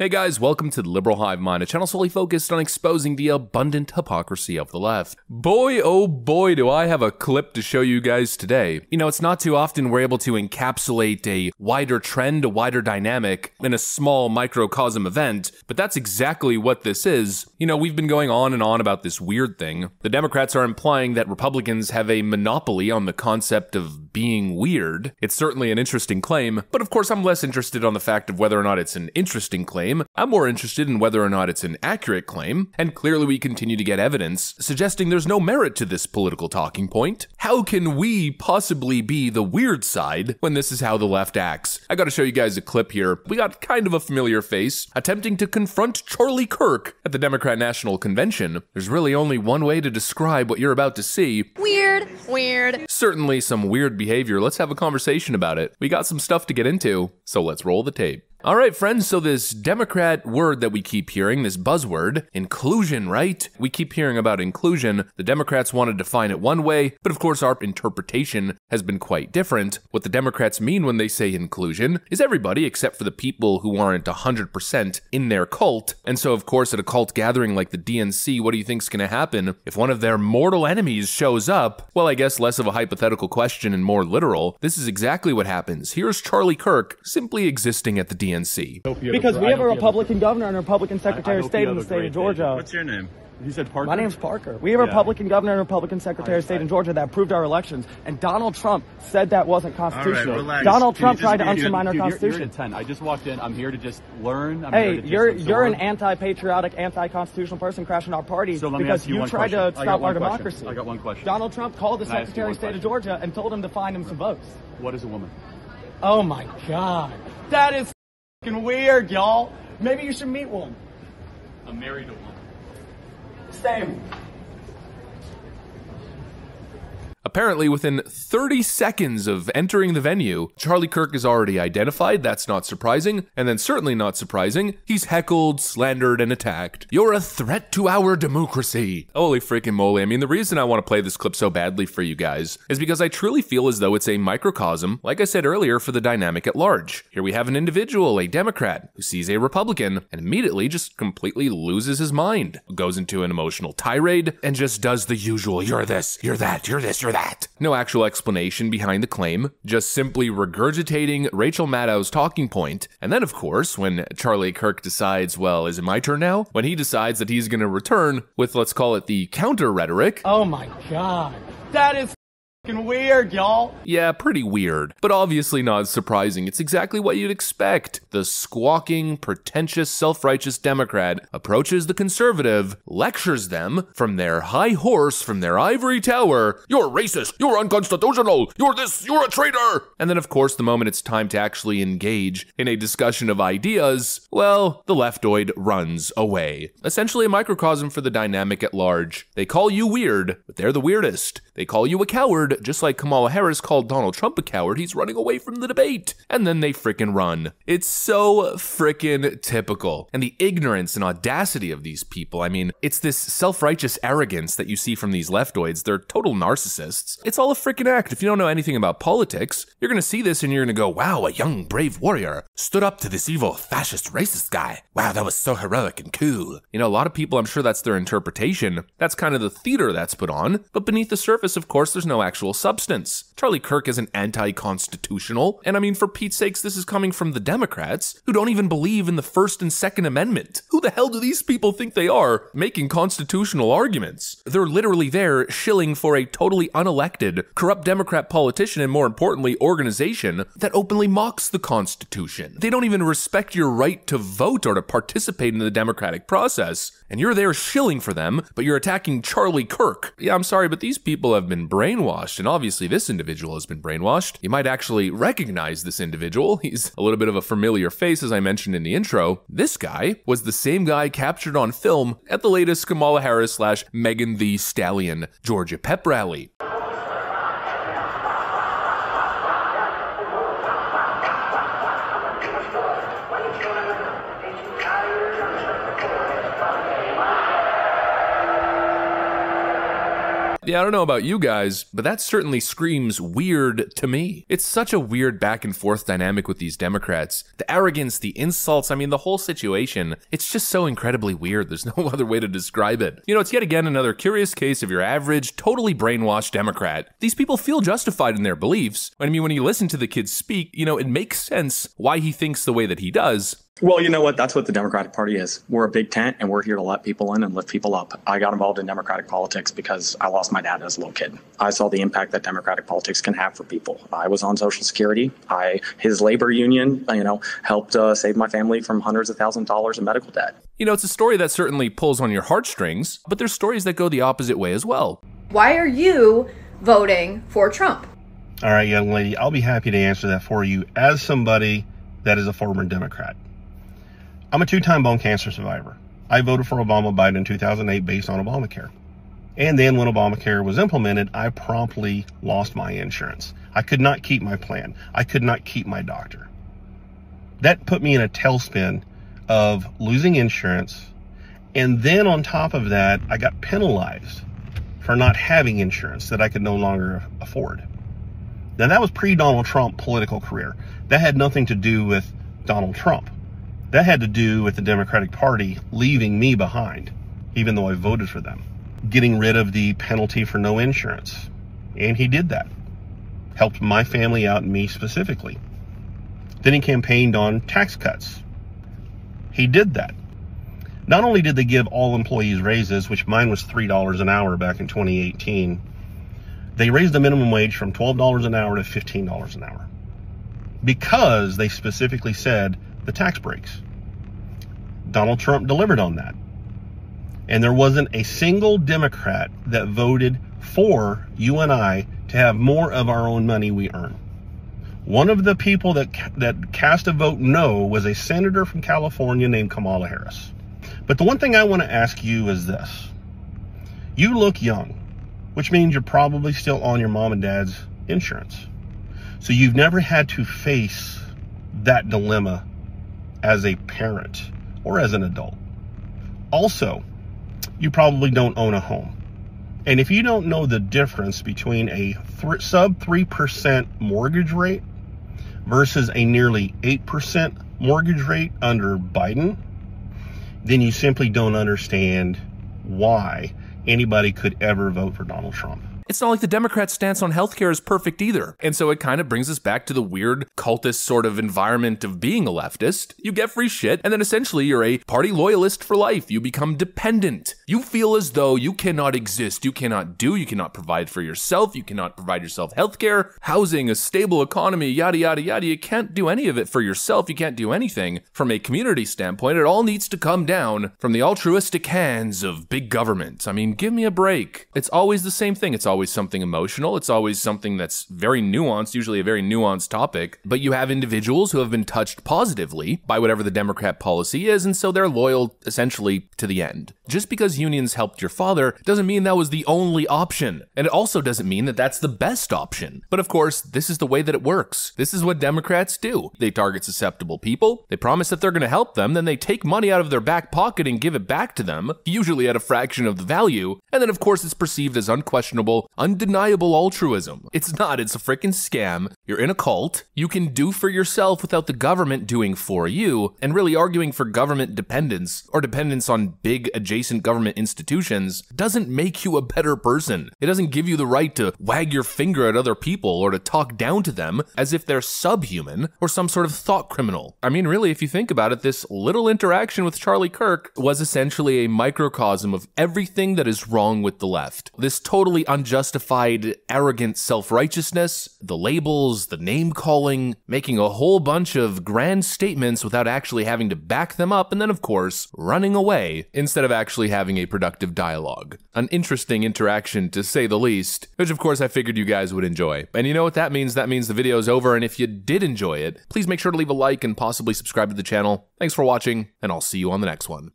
Hey guys, welcome to the Liberal Hive Mind, a channel solely focused on exposing the abundant hypocrisy of the left. Boy, oh boy, do I have a clip to show you guys today. You know, it's not too often we're able to encapsulate a wider trend, a wider dynamic in a small microcosm event, but that's exactly what this is. You know, we've been going on and on about this weird thing. The Democrats are implying that Republicans have a monopoly on the concept of being weird. It's certainly an interesting claim, but of course I'm less interested on the fact of whether or not it's an interesting claim. I'm more interested in whether or not it's an accurate claim, and clearly we continue to get evidence suggesting there's no merit to this political talking point. How can we possibly be the weird side when this is how the left acts? I gotta show you guys a clip here. We got kind of a familiar face attempting to confront Charlie Kirk at the Democrat National Convention. There's really only one way to describe what you're about to see. Weird, weird. Certainly some weird behavior. Let's have a conversation about it. We got some stuff to get into, so let's roll the tape. All right, friends, so this Democrat word that we keep hearing, this buzzword, inclusion, right? We keep hearing about inclusion. The Democrats want to define it one way, but of course our interpretation has been quite different. What the Democrats mean when they say inclusion is everybody except for the people who aren't 100% in their cult. And so, of course, at a cult gathering like the DNC, what do you think's gonna happen if one of their mortal enemies shows up? Well, I guess less of a hypothetical question and more literal. This is exactly what happens. Here's Charlie Kirk simply existing at the DNC. Because we have a Republican governor and a Republican Secretary of State in the state of Georgia. What's your name? You said Parker? My name's Parker. We have a Republican governor and a Republican Secretary of State in Georgia that approved our elections, and Donald Trump said that wasn't constitutional. Relax. Donald Trump tried to undermine our Constitution. You're at 10. I just walked in. I'm here to just learn. Hey, you're an anti-patriotic, anti-constitutional person crashing our party because you tried to stop our democracy. I got one question. Donald Trump called the Secretary of State of Georgia and told him to find him some votes. What is a woman? Oh my God. That is weird, y'all. Maybe you should meet one. I'm married to one. Same. Apparently, within 30 seconds of entering the venue, Charlie Kirk is already identified. That's not surprising. And then certainly not surprising, he's heckled, slandered, and attacked. You're a threat to our democracy. Holy freaking moly. I mean, the reason I want to play this clip so badly for you guys is because I truly feel as though it's a microcosm, like I said earlier, for the dynamic at large. Here we have an individual, a Democrat, who sees a Republican and immediately just completely loses his mind, goes into an emotional tirade, and just does the usual, you're this, you're that, you're this, you're that. No actual explanation behind the claim, just simply regurgitating Rachel Maddow's talking point. And then, of course, when Charlie Kirk decides, well, is it my turn now? When he decides that he's gonna return with, let's call it the counter rhetoric. Oh my God. That is weird, y'all. Yeah, pretty weird, but obviously not surprising. It's exactly what you'd expect. The squawking, pretentious, self-righteous Democrat approaches the conservative, lectures them from their high horse, from their ivory tower. You're racist, you're unconstitutional, you're this, you're a traitor. And then, of course, the moment it's time to actually engage in a discussion of ideas, well, the leftoid runs away. Essentially a microcosm for the dynamic at large. They call you weird, but they're the weirdest. They call you a coward, just like Kamala Harris called Donald Trump a coward. He's running away from the debate. And then they frickin' run. It's so frickin' typical. And the ignorance and audacity of these people, I mean, it's this self-righteous arrogance that you see from these leftoids. They're total narcissists. It's all a frickin' act. If you don't know anything about politics, you're gonna see this and you're gonna go, wow, a young brave warrior stood up to this evil fascist racist guy. Wow, that was so heroic and cool. You know, a lot of people, I'm sure that's their interpretation. That's kind of the theater that's put on. But beneath the surface, of course, there's no actual substance. Charlie Kirk isn't anti-constitutional, and I mean, for Pete's sakes, this is coming from the Democrats, who don't even believe in the First and Second Amendment. Who the hell do these people think they are, making constitutional arguments? They're literally there shilling for a totally unelected, corrupt Democrat politician, and more importantly, organization that openly mocks the Constitution. They don't even respect your right to vote or to participate in the democratic process, and you're there shilling for them, but you're attacking Charlie Kirk. Yeah, I'm sorry, but these people have been brainwashed, and obviously this individual has been brainwashed. You might actually recognize this individual. He's a little bit of a familiar face, as I mentioned in the intro. This guy was the same guy captured on film at the latest Kamala Harris / Megan Thee Stallion Georgia pep rally. Yeah, I don't know about you guys, but that certainly screams weird to me. It's such a weird back and forth dynamic with these Democrats. The arrogance, the insults, I mean, the whole situation, it's just so incredibly weird. There's no other way to describe it. You know, it's yet again another curious case of your average, totally brainwashed Democrat. These people feel justified in their beliefs. I mean, when you listen to the kid speak, you know, it makes sense why he thinks the way that he does. Well, you know what? That's what the Democratic Party is. We're a big tent, and we're here to let people in and lift people up. I got involved in Democratic politics because I lost my dad as a little kid. I saw the impact that Democratic politics can have for people. I was on Social Security. His labor union, helped save my family from hundreds of thousands of dollars in medical debt. You know, it's a story that certainly pulls on your heartstrings, but there's stories that go the opposite way as well. Why are you voting for Trump? All right, young lady, I'll be happy to answer that for you as somebody that is a former Democrat. I'm a 2-time bone cancer survivor. I voted for Obama-Biden in 2008 based on Obamacare. And then when Obamacare was implemented, I promptly lost my insurance. I could not keep my plan. I could not keep my doctor. That put me in a tailspin of losing insurance. And then on top of that, I got penalized for not having insurance that I could no longer afford. Now, that was pre-Donald Trump political career. That had nothing to do with Donald Trump. That had to do with the Democratic Party leaving me behind, even though I voted for them, getting rid of the penalty for no insurance. And he did that. Helped my family out and me specifically. Then he campaigned on tax cuts. He did that. Not only did they give all employees raises, which mine was $3 an hour back in 2018, they raised the minimum wage from $12 an hour to $15 an hour because they specifically said the tax breaks. Donald Trump delivered on that. And there wasn't a single Democrat that voted for you and I to have more of our own money we earn. One of the people that cast a vote no was a senator from California named Kamala Harris. But the one thing I want to ask you is this. You look young, which means you're probably still on your mom and dad's insurance. So you've never had to face that dilemma as a parent or as an adult. Also, you probably don't own a home. And if you don't know the difference between a sub 3% mortgage rate versus a nearly 8% mortgage rate under Biden, then you simply don't understand why anybody could ever vote for Donald Trump. It's not like the Democrats' stance on healthcare is perfect either. And so it kind of brings us back to the weird cultist sort of environment of being a leftist. You get free shit, and then essentially you're a party loyalist for life. You become dependent. You feel as though you cannot exist. You cannot provide for yourself. You cannot provide yourself healthcare, housing, a stable economy, yada, yada, yada. You can't do any of it for yourself. You can't do anything from a community standpoint. It all needs to come down from the altruistic hands of big government. I mean, give me a break. It's always the same thing. It's always something emotional. It's always something that's very nuanced, usually a very nuanced topic. But you have individuals who have been touched positively by whatever the Democrat policy is, and so they're loyal essentially to the end. Just because unions helped your father doesn't mean that was the only option. And it also doesn't mean that that's the best option. But of course, this is the way that it works. This is what Democrats do. They target susceptible people. They promise that they're going to help them. Then they take money out of their back pocket and give it back to them, usually at a fraction of the value. And then of course it's perceived as unquestionable, undeniable altruism. It's not, it's a freaking scam. You're in a cult. You can do for yourself without the government doing for you, and really arguing for government dependence or dependence on big adjacent government institutions doesn't make you a better person. It doesn't give you the right to wag your finger at other people or to talk down to them as if they're subhuman or some sort of thought criminal. I mean, really, if you think about it, this little interaction with Charlie Kirk was essentially a microcosm of everything that is wrong with the left. This totally unjustified, arrogant self-righteousness, the labels, the name-calling, making a whole bunch of grand statements without actually having to back them up, and then, of course, running away instead of actually having a productive dialogue. An interesting interaction, to say the least, which, of course, I figured you guys would enjoy. And you know what that means? That means the video is over, and if you did enjoy it, please make sure to leave a like and possibly subscribe to the channel. Thanks for watching, and I'll see you on the next one.